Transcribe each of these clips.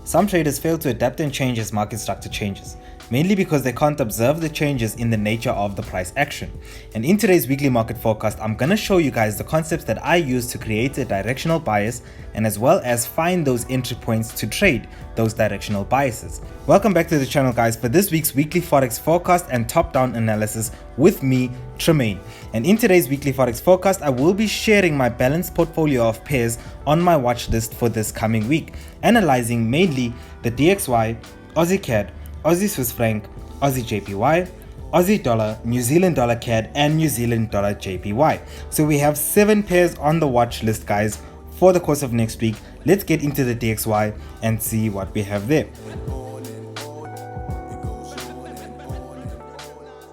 Some traders fail to adapt and change as market structure changes, mainly because they can't observe the changes in the nature of the price action. And in today's weekly market forecast, I'm going to show you guys the concepts that I use to create a directional bias and as well as find those entry points to trade those directional biases. Welcome back to the channel, guys, for this week's weekly Forex forecast and top-down analysis with me, T.Mayne. And in today's weekly Forex forecast, I will be sharing my balanced portfolio of pairs on my watch list for this coming week, analyzing mainly the DXY, AUDCAD, Aussie Swiss franc, Aussie JPY, Aussie dollar, New Zealand dollar CAD, and New Zealand dollar JPY. So we have 7 pairs on the watch list, guys, for the course of next week. Let's get into the DXY and see what we have there.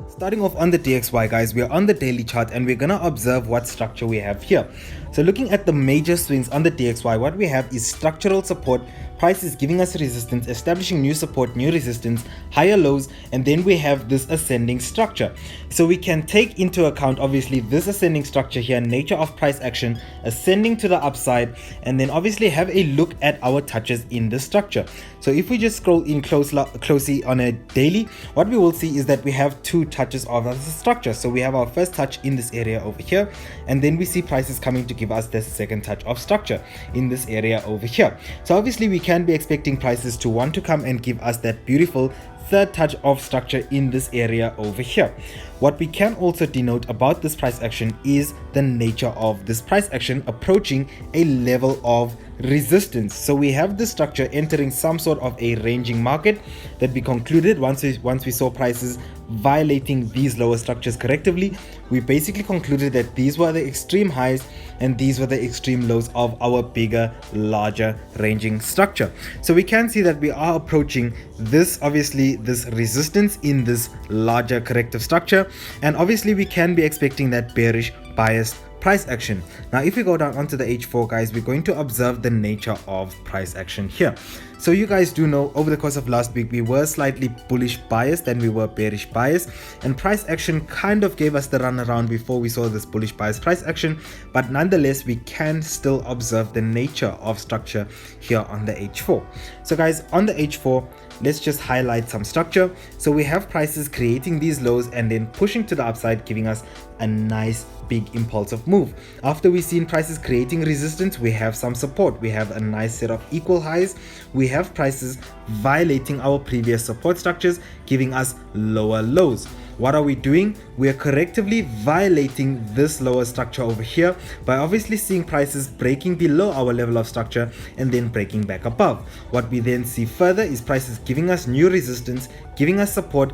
Starting off on the DXY, guys, we are on the daily chart and we're gonna observe what structure we have here. So looking at the major swings on the DXY, what we have is structural support. Price is giving us resistance, establishing new support, new resistance, higher lows, and then we have this ascending structure. So we can take into account obviously this ascending structure here, nature of price action, ascending to the upside, and then obviously have a look at our touches in the structure. So if we just scroll in closely on a daily, what we will see is that we have 2 touches of the structure. So we have our first touch in this area over here, and then we see prices coming to give us the second touch of structure in this area over here. So obviously we can be expecting prices to want to come and give us that beautiful third touch of structure in this area over here. What we can also denote about this price action is the nature of this price action approaching a level of resistance. So we have this structure entering some sort of a ranging market that we concluded once we saw prices violating these lower structures correctively. We basically concluded that these were the extreme highs and these were the extreme lows of our bigger, larger ranging structure. So we can see that we are approaching this, obviously this resistance in this larger corrective structure, and obviously we can be expecting that bearish biased price action. Now if we go down onto the H4, guys, we're going to observe the nature of price action here. So you guys do know over the course of last week we were slightly bullish biased, then we were bearish biased, and price action kind of gave us the run around before we saw this bullish bias price action, but nonetheless we can still observe the nature of structure here on the H4. So guys, on the H4, let's just highlight some structure. So we have prices creating these lows and then pushing to the upside, giving us a nice big impulsive move. After we've seen prices creating resistance, we have some support. We have a nice set of equal highs. We have prices violating our previous support structures, giving us lower lows. What are we doing? We are correctively violating this lower structure over here by obviously seeing prices breaking below our level of structure and then breaking back above. What we then see further is prices giving us new resistance, giving us support,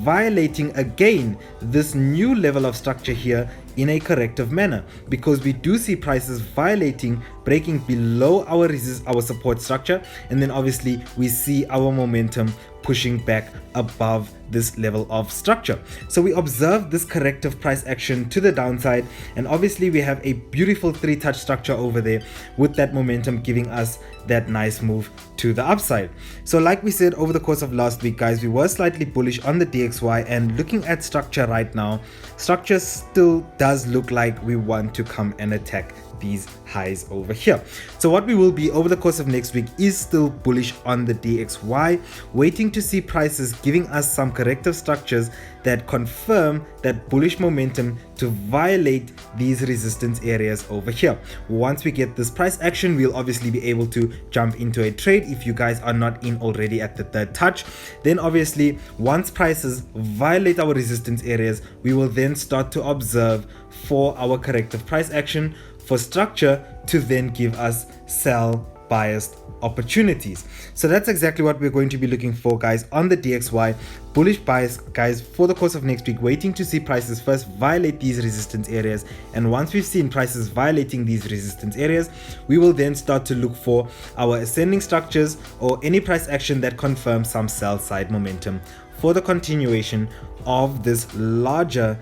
violating again this new level of structure here in a corrective manner, because we do see prices violating, breaking below our support structure, and then obviously we see our momentum pushing back above this level of structure. So we observe this corrective price action to the downside, and obviously we have a beautiful 3-touch structure over there with that momentum giving us that nice move to the upside. So like we said over the course of last week, guys, we were slightly bullish on the DXY, and looking at structure right now, structure still does look like we want to come and attack these highs over here. So what we will be over the course of next week is still bullish on the DXY, waiting to see prices giving us some corrective structures that confirm that bullish momentum to violate these resistance areas over here. Once we get this price action, we'll obviously be able to jump into a trade if you guys are not in already at the third touch. Then obviously once prices violate our resistance areas, we will then start to observe for our corrective price action for structure to then give us sell biased opportunities. So that's exactly what we're going to be looking for, guys, on the DXY. Bullish bias, guys, for the course of next week, waiting to see prices first violate these resistance areas, and once we've seen prices violating these resistance areas, we will then start to look for our ascending structures or any price action that confirms some sell side momentum for the continuation of this larger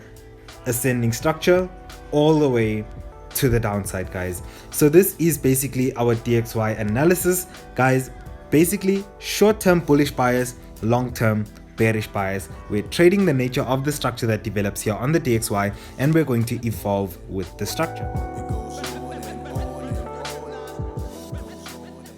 ascending structure all the way to the downside, guys. So this is basically our DXY analysis, guys. Basically short-term bullish bias, long-term bearish bias. We're trading the nature of the structure that develops here on the DXY, and we're going to evolve with the structure.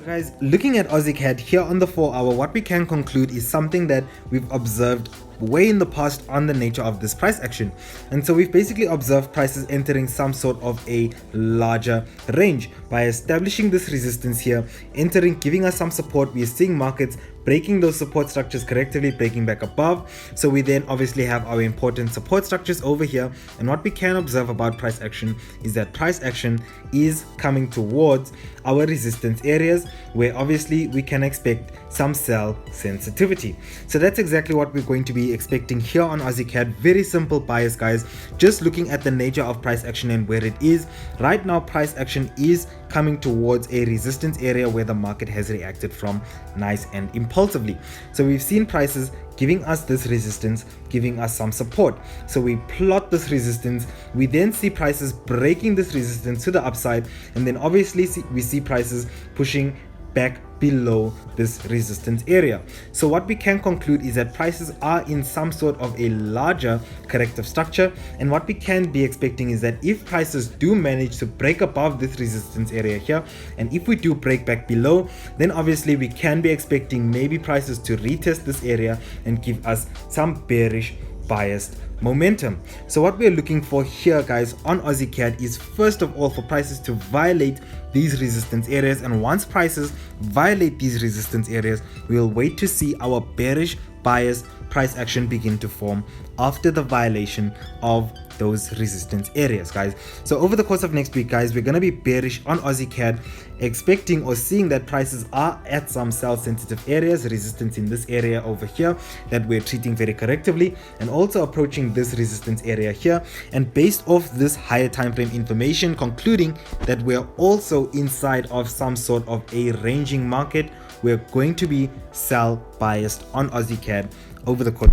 Guys, looking at AUDCAD here on the 4-hour, what we can conclude is something that we've observed way in the past on the nature of this price action. And so we've basically observed prices entering some sort of a larger range by establishing this resistance here, entering, giving us some support. We are seeing markets breaking those support structures correctively, breaking back above. So we then obviously have our important support structures over here. And what we can observe about price action is that price action is coming towards our resistance areas, where obviously we can expect some sell sensitivity. So that's exactly what we're going to be expecting here on AUDCAD. Very simple bias, guys. Just looking at the nature of price action and where it is right now, price action is coming towards a resistance area where the market has reacted from nice and impulsively. So we've seen prices giving us this resistance, giving us some support. So we plot this resistance, we then see prices breaking this resistance to the upside, and then obviously we see prices pushing back below this resistance area. So what we can conclude is that prices are in some sort of a larger corrective structure, and what we can be expecting is that if prices do manage to break above this resistance area here, and if we do break back below, then obviously we can be expecting maybe prices to retest this area and give us some bearish biased momentum. So what we're looking for here, guys, on AUDCAD is first of all for prices to violate these resistance areas, and once prices violate these resistance areas, we'll wait to see our bearish bias price action begin to form after the violation of those resistance areas, guys. So over the course of next week, guys, we're going to be bearish on AUDCAD, expecting or seeing that prices are at some sell sensitive areas, resistance in this area over here that we're treating very correctively, and also approaching this resistance area here, and based off this higher time frame information, concluding that we're also inside of some sort of a ranging market. We're going to be sell biased on AUDCAD over the course,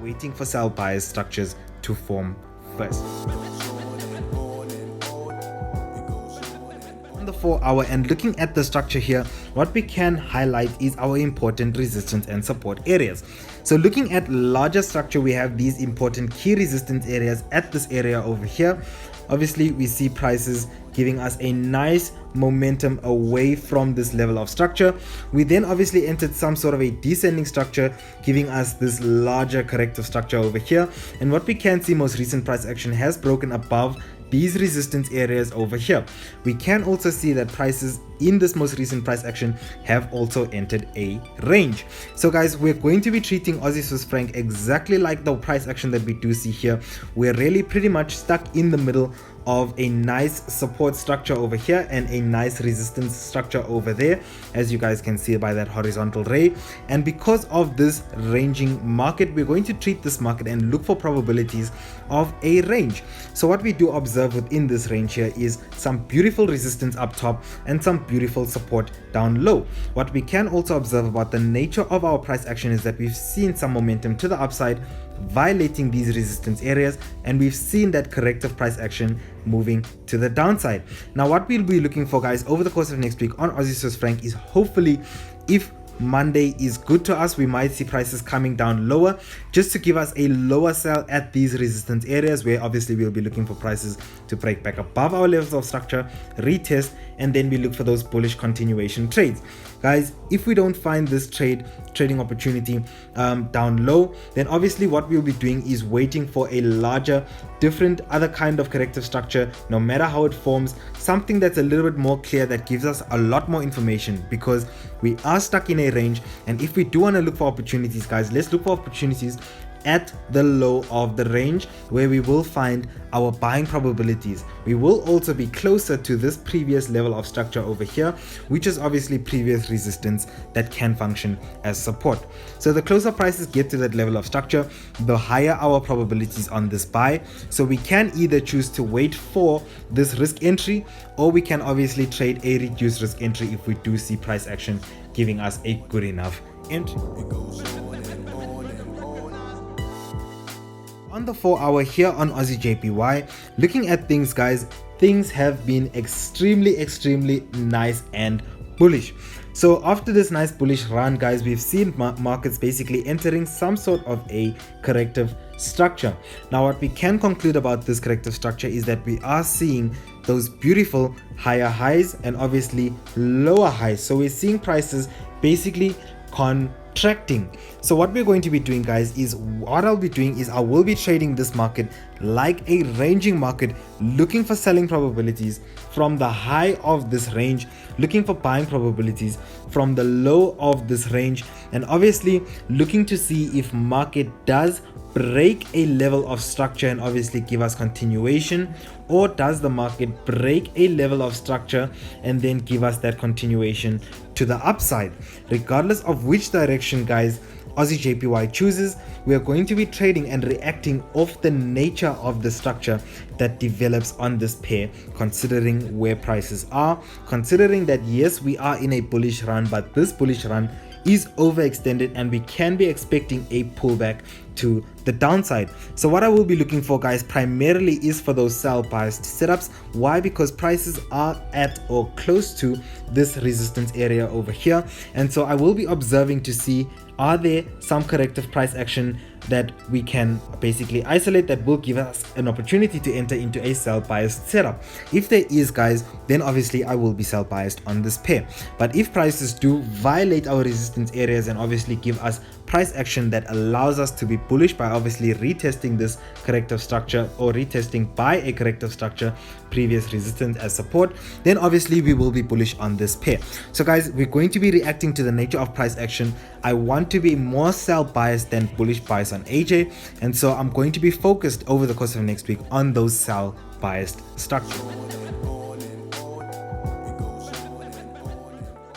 waiting for sell bias structures to form first. On the 4-hour and looking at the structure here, what we can highlight is our important resistance and support areas. So looking at larger structure, we have these important key resistance areas at this area over here. Obviously we see prices giving us a nice momentum away from this level of structure. We then obviously entered some sort of a descending structure, giving us this larger corrective structure over here, and what we can see, most recent price action has broken above these resistance areas over here. We can also see that prices in this most recent price action have also entered a range. So guys, we're going to be treating Aussie Swiss franc exactly like the price action that we do see here. We're really pretty much stuck in the middle of a nice support structure over here and a nice resistance structure over there, as you guys can see by that horizontal ray. And because of this ranging market, we're going to treat this market and look for probabilities of a range. So what we do observe within this range here is some beautiful resistance up top and some beautiful support down low. What we can also observe about the nature of our price action is that we've seen some momentum to the upside, violating these resistance areas, and we've seen that corrective price action moving to the downside. Now what we'll be looking for, guys, over the course of next week on Aussie Swiss franc is, hopefully, if Monday is good to us, we might see prices coming down lower just to give us a lower sell at these resistance areas, where obviously we'll be looking for prices to break back above our levels of structure, retest, and then we look for those bullish continuation trades. Guys, if we don't find this trading opportunity down low, then obviously what we'll be doing is waiting for a larger, different, other kind of corrective structure, no matter how it forms, something that's a little bit more clear, that gives us a lot more information, because we are stuck in a range. And if we do want to look for opportunities, guys, let's look for opportunities at the low of the range, where we will find our buying probabilities. We will also be closer to this previous level of structure over here, which is obviously previous resistance that can function as support. So the closer prices get to that level of structure, the higher our probabilities on this buy. So we can either choose to wait for this risk entry, or we can obviously trade a reduced risk entry if we do see price action giving us a good enough entry. On the 4-hour here on AUDJPY, looking at things, guys, things have been extremely nice and bullish. So after this nice bullish run, guys, we've seen markets basically entering some sort of a corrective structure. Now what we can conclude about this corrective structure is that we are seeing those beautiful higher highs and obviously lower highs. So we're seeing prices basically contracting. So what we're going to be doing, guys, is what I'll be doing is I will be trading this market like a ranging market, looking for selling probabilities from the high of this range, looking for buying probabilities from the low of this range, and obviously looking to see if market does break a level of structure and obviously give us continuation, or does the market break a level of structure and then give us that continuation to the upside. Regardless of which direction, guys, AUDJPY chooses, we are going to be trading and reacting off the nature of the structure that develops on this pair, considering where prices are, considering that yes, we are in a bullish run, but this bullish run is overextended and we can be expecting a pullback to the downside. So what I will be looking for, guys, primarily is for those sell biased setups. Why? Because prices are at or close to this resistance area over here, and so I will be observing to see, are there some corrective price action that we can basically isolate that will give us an opportunity to enter into a sell biased setup. If there is, guys, then obviously I will be sell biased on this pair. But if prices do violate our resistance areas and obviously give us price action that allows us to be bullish by obviously retesting this corrective structure or retesting by a corrective structure previous resistance as support, then obviously we will be bullish on this pair. So guys, we're going to be reacting to the nature of price action. I want to be more sell biased than bullish bias on AJ, and so I'm going to be focused over the course of next week on those sell biased structures.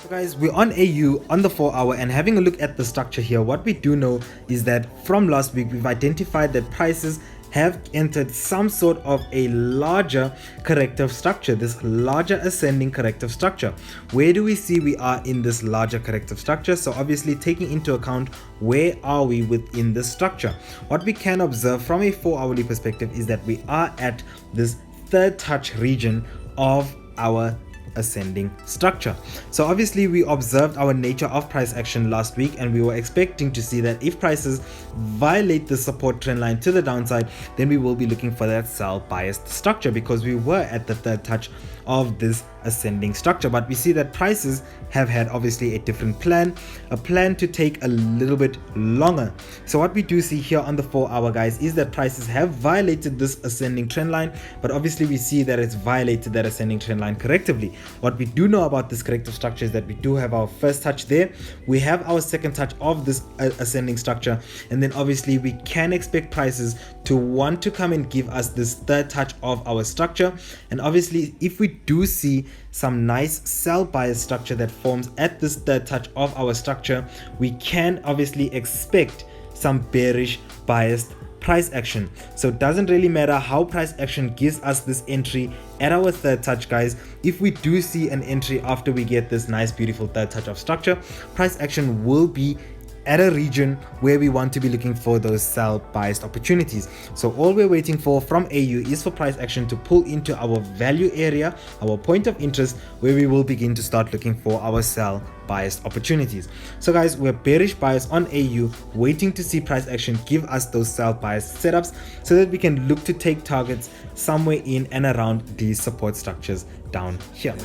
Guys, we're on AU on the 4 hour, and having a look at the structure here, what we do know is that from last week we've identified that prices have entered some sort of a larger corrective structure, this larger ascending corrective structure. Where do we see we are in this larger corrective structure? So obviously taking into account where are we within this structure, what we can observe from a 4 hourly perspective is that we are at this third touch region of our ascending structure. So obviously we observed our nature of price action last week, and we were expecting to see that if prices violate the support trend line to the downside, then we will be looking for that sell biased structure, because we were at the third touch of this ascending structure. But we see that prices have had obviously a different plan, a plan to take a little bit longer. So what we do see here on the 4 hour, guys, is that prices have violated this ascending trend line, but obviously we see that it's violated that ascending trend line correctively. What we do know about this corrective structure is that we do have our first touch there, we have our second touch of this ascending structure, and then obviously we can expect prices to want to come and give us this third touch of our structure. And obviously if we do see some nice sell bias structure that forms at this third touch of our structure, we can obviously expect some bearish biased price action. So it doesn't really matter how price action gives us this entry at our third touch, guys. If we do see an entry after we get this nice beautiful third touch of structure, price action will be at a region where we want to be looking for those sell biased opportunities. So all we're waiting for from AU is for price action to pull into our value area, our point of interest, where we will begin to start looking for our sell biased opportunities. So guys, we're bearish bias on AU, waiting to see price action give us those sell biased setups so that we can look to take targets somewhere in and around these support structures down here.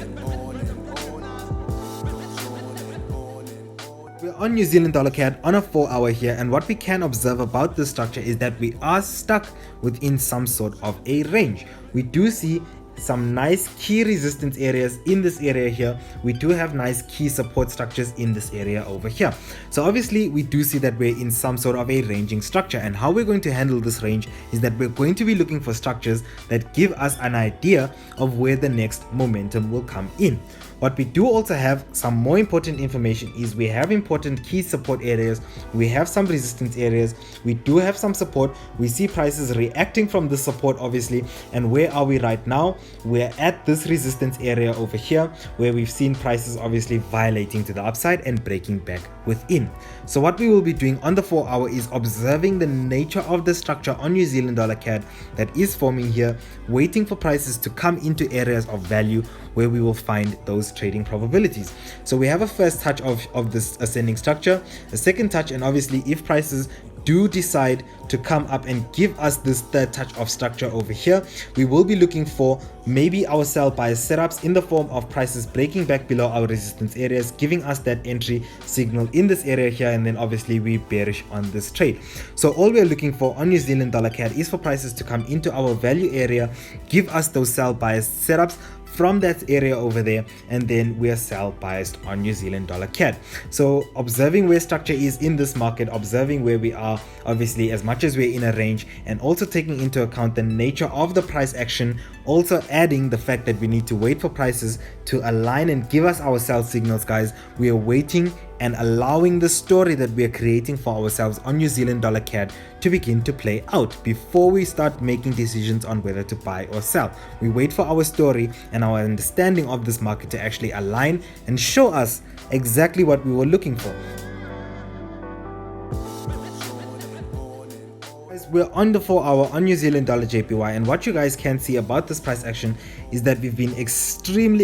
We're on New Zealand dollar CAD on a 4 hour here, and what we can observe about this structure is that we are stuck within some sort of a range. We do see some nice key resistance areas in this area here. We do have nice key support structures in this area over here. So obviously we do see that we're in some sort of a ranging structure, and how we're going to handle this range is that we're going to be looking for structures that give us an idea of where the next momentum will come in. What we do also have some more important information is we have important key support areas, we have some resistance areas, we do have some support. We see prices reacting from the support obviously, and where are we right now? We're at this resistance area over here where we've seen prices obviously violating to the upside and breaking back within. So what we will be doing on the 4 hour is observing the nature of the structure on New Zealand dollar CAD that is forming here, waiting for prices to come into areas of value where we will find those those trading probabilities. So we have a first touch of this ascending structure, a second touch, and obviously if prices do decide to come up and give us this third touch of structure over here, we will be looking for maybe our sell bias setups in the form of prices breaking back below our resistance areas, giving us that entry signal in this area here, and then obviously we bearish on this trade. So all we're looking for on New Zealand dollar CAD is for prices to come into our value area, give us those sell bias setups from that area over there, and then we are sell biased on New Zealand dollar CAD. So observing where structure is in this market, observing where we are, obviously as much as we're in a range, and also taking into account the nature of the price action, also adding the fact that we need to wait for prices to align and give us our sell signals, guys. We are waiting and allowing the story that we are creating for ourselves on New Zealand dollar CAD to begin to play out before we start making decisions on whether to buy or sell. We wait for our story and our understanding of this market to actually align and show us exactly what we were looking for. We're on the 4 hour on New Zealand dollar JPY, and what you guys can see about this price action is that we've been extremely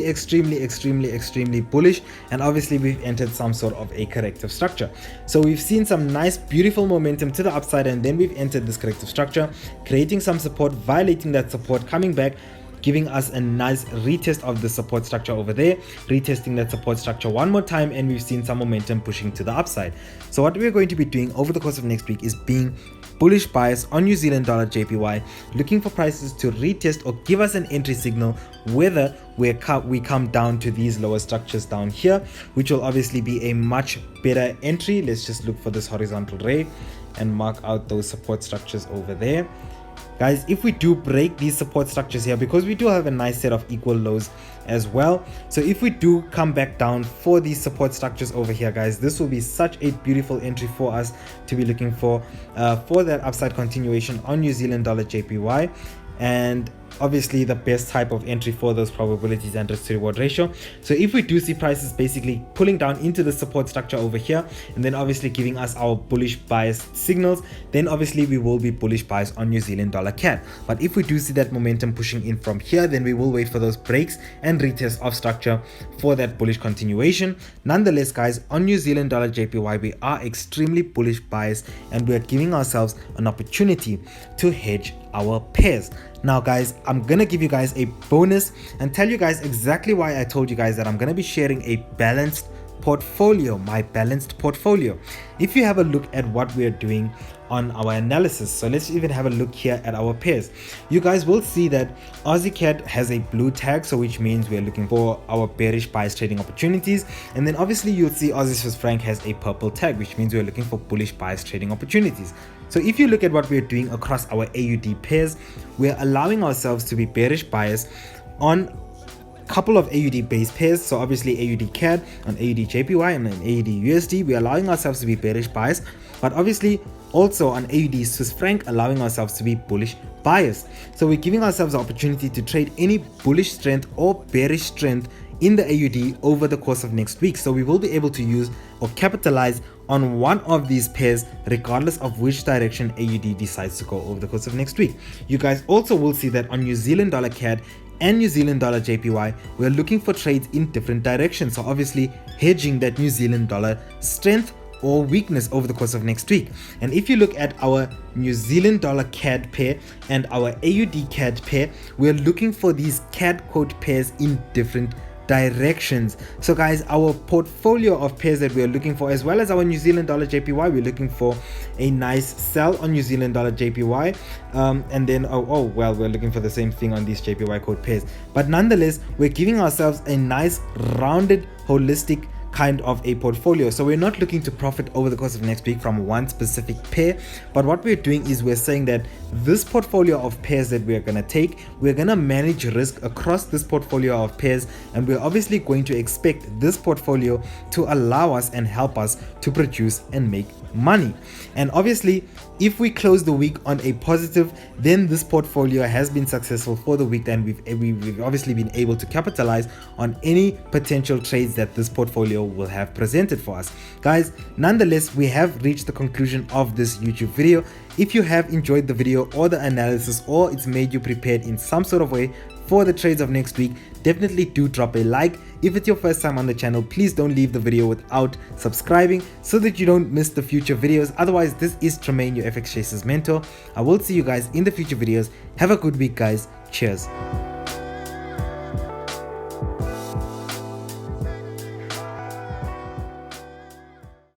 bullish, and obviously we've entered some sort of a corrective structure. So we've seen some nice beautiful momentum to the upside, and then we've entered this corrective structure, creating some support, violating that support, coming back, giving us a nice retest of the support structure over there, retesting that support structure one more time, and we've seen some momentum pushing to the upside. So what we're going to be doing over the course of next week is being bullish bias on New Zealand dollar JPY, looking for prices to retest or give us an entry signal, whether we come down to these lower structures down here, which will obviously be a much better entry. Let's just look for this horizontal ray and mark out those support structures over there. Guys, if we do break these support structures here, because we do have a nice set of equal lows as well, so if we do come back down for these support structures over here, guys, this will be such a beautiful entry for us to be looking for that upside continuation on New Zealand dollar JPY, and obviously the best type of entry for those probabilities and risk to reward ratio. So if we do see prices basically pulling down into the support structure over here, and then obviously giving us our bullish bias signals, then obviously we will be bullish bias on New Zealand dollar CAD. But if we do see that momentum pushing in from here, then we will wait for those breaks and retest of structure for that bullish continuation. Nonetheless, guys, on New Zealand dollar JPY, we are extremely bullish bias, and we are giving ourselves an opportunity to hedge our pairs. Now guys, I'm gonna give you guys a bonus and tell you guys exactly why I told you guys that I'm gonna be sharing a balanced portfolio, my balanced portfolio. If you have a look at what we're doing on our analysis, so let's even have a look here at our pairs, you guys will see that AUDCAD has a blue tag, so which means we're looking for our bearish bias trading opportunities, and then obviously you'll see AUD has a purple tag, which means we're looking for bullish bias trading opportunities. So if you look at what we're doing across our AUD pairs, we're allowing ourselves to be bearish bias on couple of AUD base pairs, so obviously AUDCAD on AUDJPY and on AUDUSD, we're allowing ourselves to be bearish bias, but obviously also on AUD Swiss franc, allowing ourselves to be bullish bias. So we're giving ourselves the opportunity to trade any bullish strength or bearish strength in the AUD over the course of next week. So we will be able to use or capitalize on one of these pairs regardless of which direction AUD decides to go over the course of next week. You guys also will see that on New Zealand dollar CAD and New Zealand dollar JPY, we're looking for trades in different directions, so obviously hedging that New Zealand dollar strength or weakness over the course of next week. And if you look at our New Zealand dollar CAD pair and our AUD CAD pair, we're looking for these CAD quote pairs in different directions. So guys, our portfolio of pairs that we're looking for, as well as our New Zealand dollar JPY, we're looking for a nice sell on New Zealand dollar JPY, and then well, we're looking for the same thing on these JPY code pairs, but nonetheless we're giving ourselves a nice rounded holistic kind of a portfolio. So we're not looking to profit over the course of next week from one specific pair, but what we're doing is we're saying that this portfolio of pairs that we're going to take, we're going to manage risk across this portfolio of pairs, and we're obviously going to expect this portfolio to allow us and help us to produce and make money. And obviously if we close the week on a positive, then this portfolio has been successful for the week, and we've obviously been able to capitalize on any potential trades that this portfolio will have presented for us. Guys, nonetheless, we have reached the conclusion of this YouTube video. If you have enjoyed the video or the analysis, or it's made you prepared in some sort of way for the trades of next week, definitely do drop a like. If it's your first time on the channel, please don't leave the video without subscribing so that you don't miss the future videos. Otherwise, this is T.Mayne, your FX Chasers mentor. I will see you guys in the future videos. Have a good week, guys. Cheers.